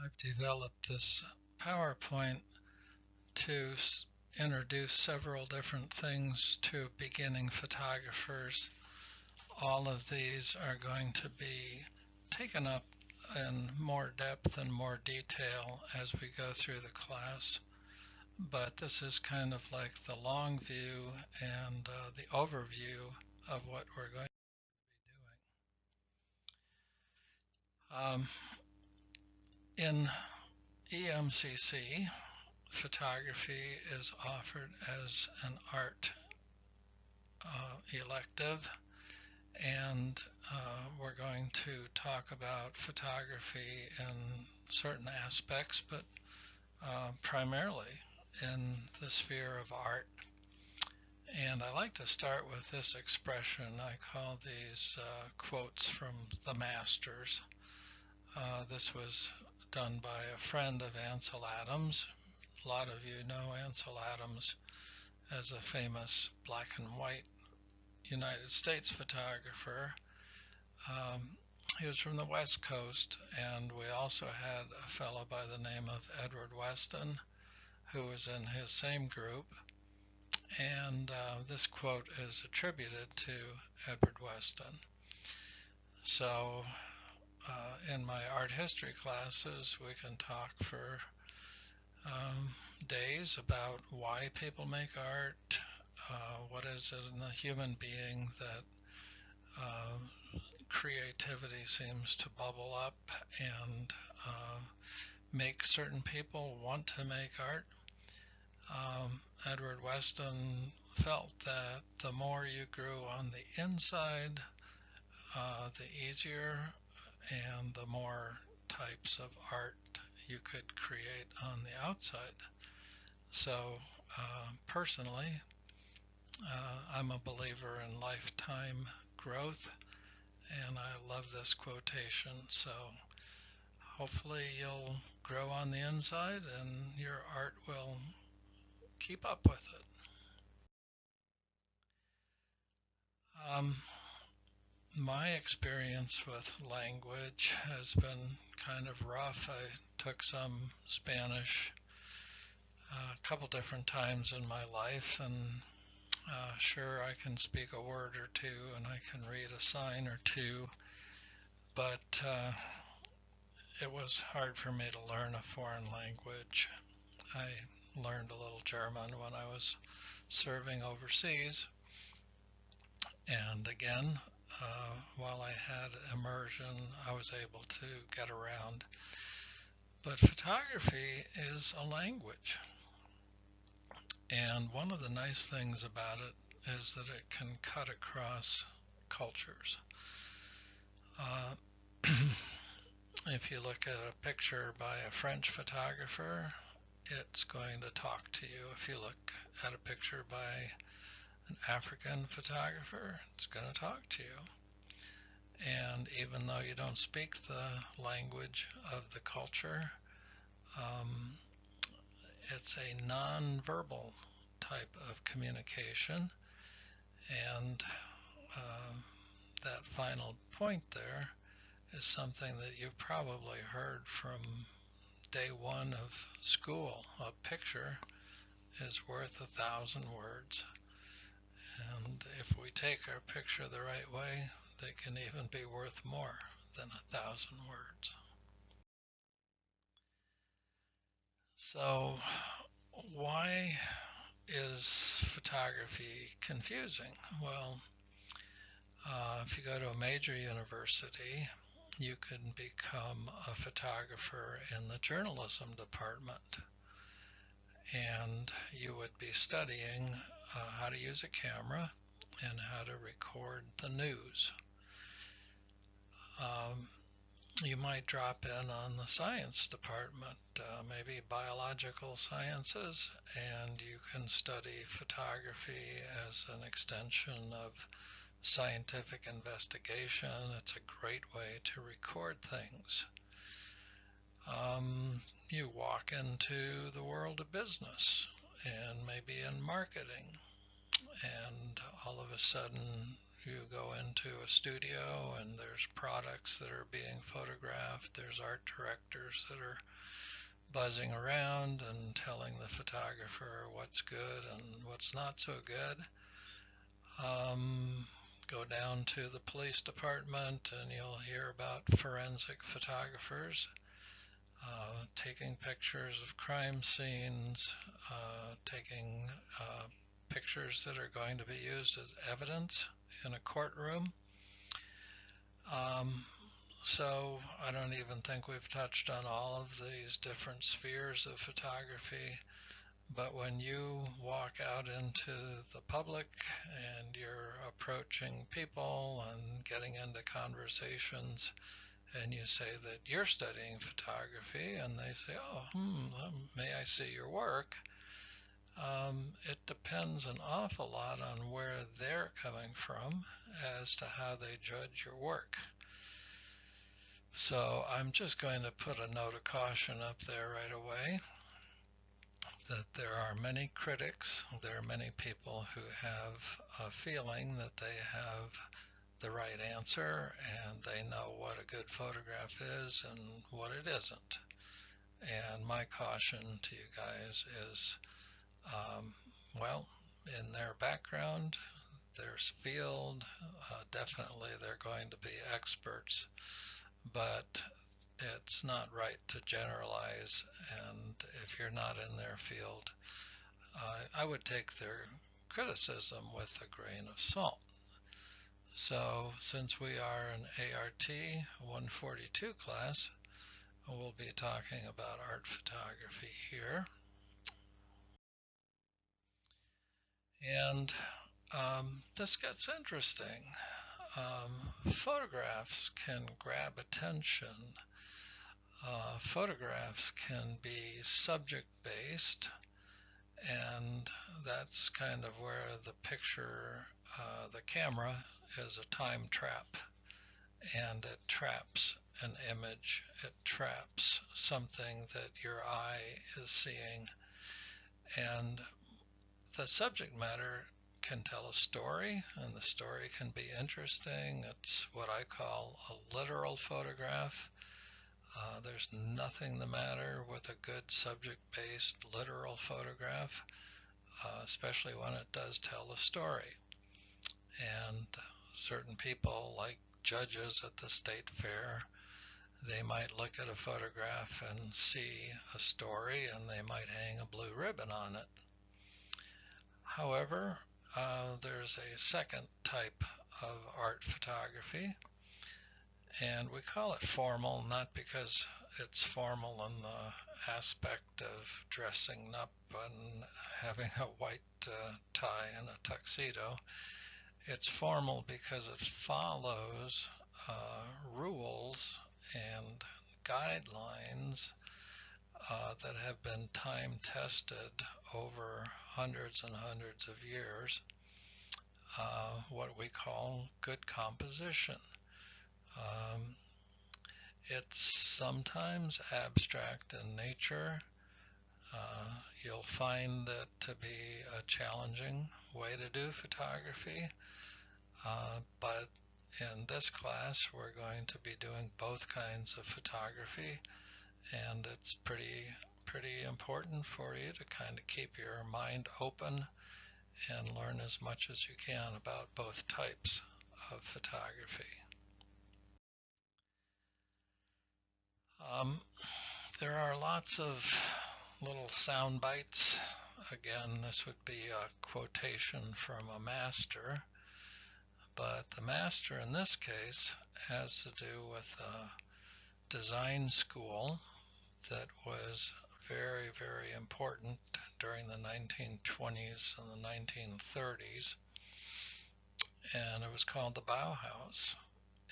I've developed this PowerPoint to introduce several different things to beginning photographers. All of these are going to be taken up in more depth and more detail as we go through the class. But this is kind of like the long view and the overview of what we're going to be doing. In EMCC, photography is offered as an art elective, and we're going to talk about photography in certain aspects, but primarily in the sphere of art. And I like to start with this expression. I call these quotes from the masters. This was done by a friend of Ansel Adams. A lot of you know Ansel Adams as a famous black and white United States photographer. Um, he was from the West Coast, and we also had a fellow by the name of Edward Weston, who was in his same group. And this quote is attributed to Edward Weston. So in my art history classes, we can talk for days about why people make art, what is it in the human being that creativity seems to bubble up and make certain people want to make art. Edward Weston felt that the more you grew on the inside, the easier and the more types of art you could create on the outside. So personally, I'm a believer in lifetime growth, and I love this quotation. So hopefully you'll grow on the inside and your art will keep up with it. My experience with language has been kind of rough. I took some Spanish a couple different times in my life, and sure, I can speak a word or two and I can read a sign or two, but it was hard for me to learn a foreign language. I learned a little German when I was serving overseas, and again, while I had immersion, I was able to get around. But photography is a language, and one of the nice things about it is that it can cut across cultures. If you look at a picture by a French photographer, it's going to talk to you. If you look at a picture by an African photographer, it's going to talk to you. And even though you don't speak the language of the culture, um, it's a non-verbal type of communication. And that final point there is something that you've probably heard from day one of school. A picture is worth 1,000 words. And if we take our picture the right way, they can even be worth more than 1,000 words. So why is photography confusing? Well, if you go to a major university, you can become a photographer in the journalism department, and you would be studying how to use a camera and how to record the news. You might drop in on the science department, maybe biological sciences, and you can study photography as an extension of scientific investigation. It's a great way to record things. You walk into the world of business and maybe in marketing, and all of a sudden You go into a studio and there's products that are being photographed. There's art directors that are buzzing around and telling the photographer what's good and what's not so good. Go down to the police department and you'll hear about forensic photographers taking pictures of crime scenes, taking pictures that are going to be used as evidence in a courtroom. So I don't even think we've touched on all of these different spheres of photography. But when you walk out into the public and you're approaching people and getting into conversations, and you say that you're studying photography, and they say, oh, may I see your work? It depends an awful lot on where they're coming from as to how they judge your work. So I'm just going to put a note of caution up there right away that there are many critics, there are many people who have a feeling that they have the right answer and they know what a good photograph is and what it isn't. And my caution to you guys is, well, in their background, their field, definitely they're going to be experts, but it's not right to generalize, and if you're not in their field, I would take their criticism with a grain of salt. So since we are an ART 142 class, we'll be talking about art photography here. And this gets interesting. Photographs can grab attention. Photographs can be subject-based, and that's kind of where the picture, the camera is a time trap, and it traps an image, it traps something that your eye is seeing, and the subject matter can tell a story, and the story can be interesting. It's what I call a literal photograph. There's nothing the matter with a good subject-based literal photograph, especially when it does tell a story. And certain people, like judges at the state fair, they might look at a photograph and see a story, and they might hang a blue ribbon on it. However, there's a second type of art photography, and we call it formal, not because it's formal in the aspect of dressing up and having a white tie and a tuxedo. It's formal because it follows rules and guidelines that have been time tested over hundreds and hundreds of years, what we call good composition. It's sometimes abstract in nature. You'll find it to be a challenging way to do photography, but in this class we're going to be doing both kinds of photography, and it's pretty important for you to kind of keep your mind open and learn as much as you can about both types of photography. There are lots of little sound bites. Again, this would be a quotation from a master, but the master in this case has to do with a design school that was very, very important during the 1920s and the 1930s, and it was called the Bauhaus.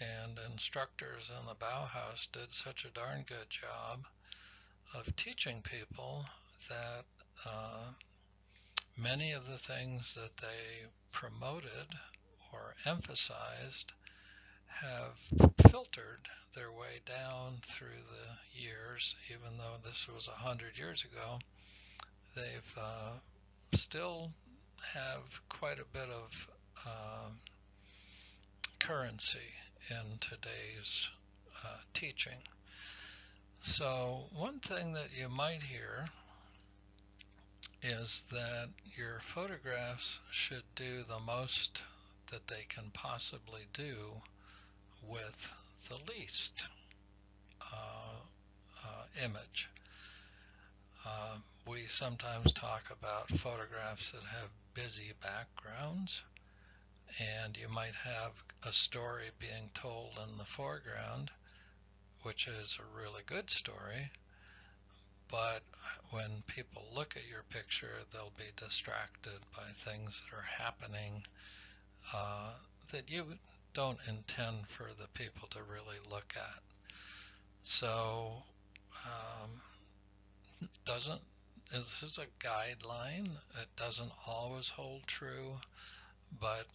And instructors in the Bauhaus did such a darn good job of teaching people that many of the things that they promoted or emphasized have filtered their way down through the years. Even though this was 100 years ago, they've still have quite a bit of currency in today's teaching. So one thing that you might hear is that your photographs should do the most that they can possibly do with the least image. We sometimes talk about photographs that have busy backgrounds, and you might have a story being told in the foreground, which is a really good story, but when people look at your picture, they'll be distracted by things that are happening that you don't intend for the people to really look at. So this is a guideline. It doesn't always hold true, but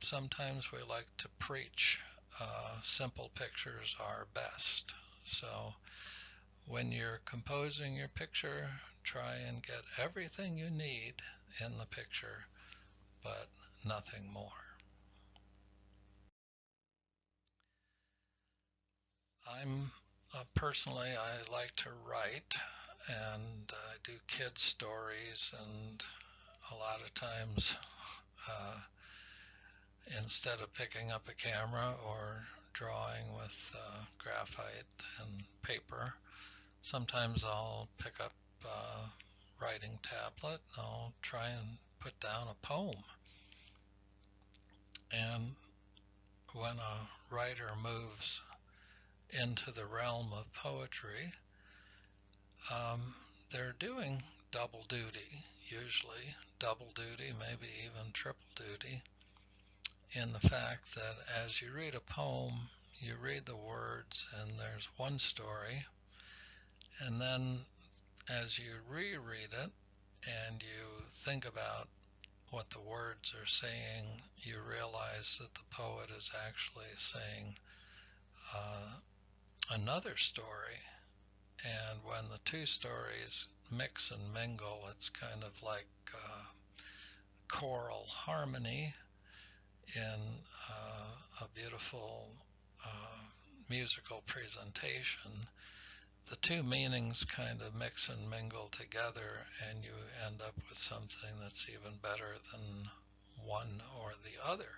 sometimes we like to preach simple pictures are best. So when you're composing your picture, try and get everything you need in the picture, but nothing more. Personally, I like to write, and I do kids stories, and a lot of times uh, instead of picking up a camera or drawing with graphite and paper, sometimes I'll pick up a writing tablet and I'll try and put down a poem. And when a writer moves into the realm of poetry, they're doing double duty, usually double duty, maybe even triple duty, in the fact that as you read a poem, you read the words and there's one story, and then as you reread it and you think about what the words are saying, you realize that the poet is actually saying another story. And when the two stories mix and mingle, it's kind of like choral harmony in a beautiful musical presentation. The two meanings kind of mix and mingle together, and you end up with something that's even better than one or the other.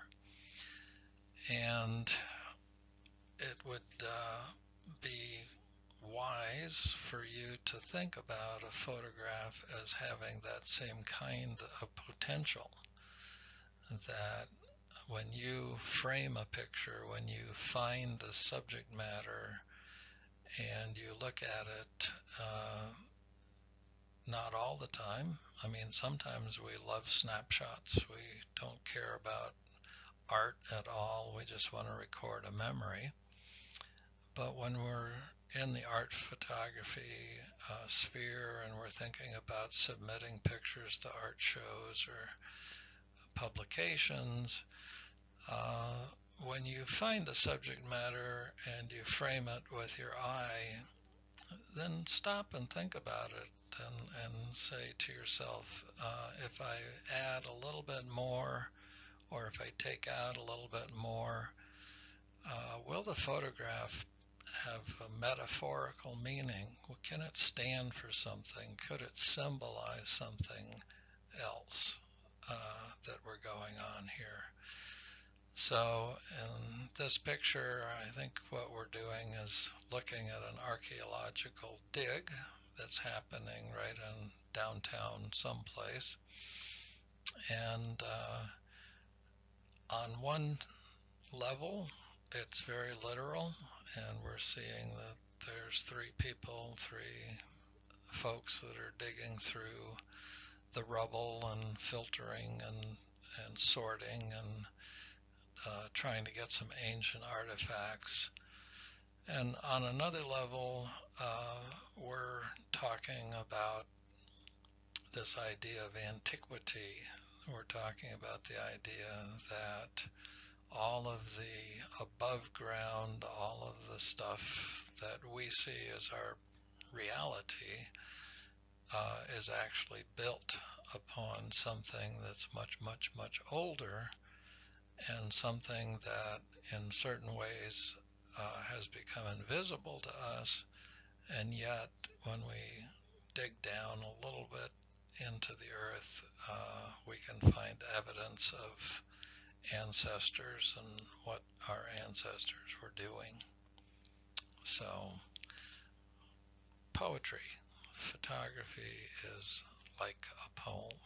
And it would be wise for you to think about a photograph as having that same kind of potential, that when you frame a picture, when you find the subject matter and you look at it, not all the time. I mean, sometimes we love snapshots. We don't care about art at all. We just want to record a memory. But when we're in the art photography sphere and we're thinking about submitting pictures to art shows or publications, when you find a subject matter and you frame it with your eye, then stop and think about it and say to yourself, if I add a little bit more, or if I take out a little bit more, will the photograph have a metaphorical meaning? Can it stand for something? Could it symbolize something else that we're going on here? So in this picture, I think what we're doing is looking at an archaeological dig that's happening right in downtown someplace. And on one level, it's very literal, and we're seeing that there's three folks that are digging through the rubble and filtering and sorting and trying to get some ancient artifacts. And on another level, we're talking about this idea of antiquity. We're talking about the idea that all of the above ground, all of the stuff that we see as our reality is actually built upon something that's much, much, much older, and something that in certain ways has become invisible to us, and yet when we dig down a little bit into the earth, we can find evidence of ancestors and what our ancestors were doing. So, poetry, photography is like a poem.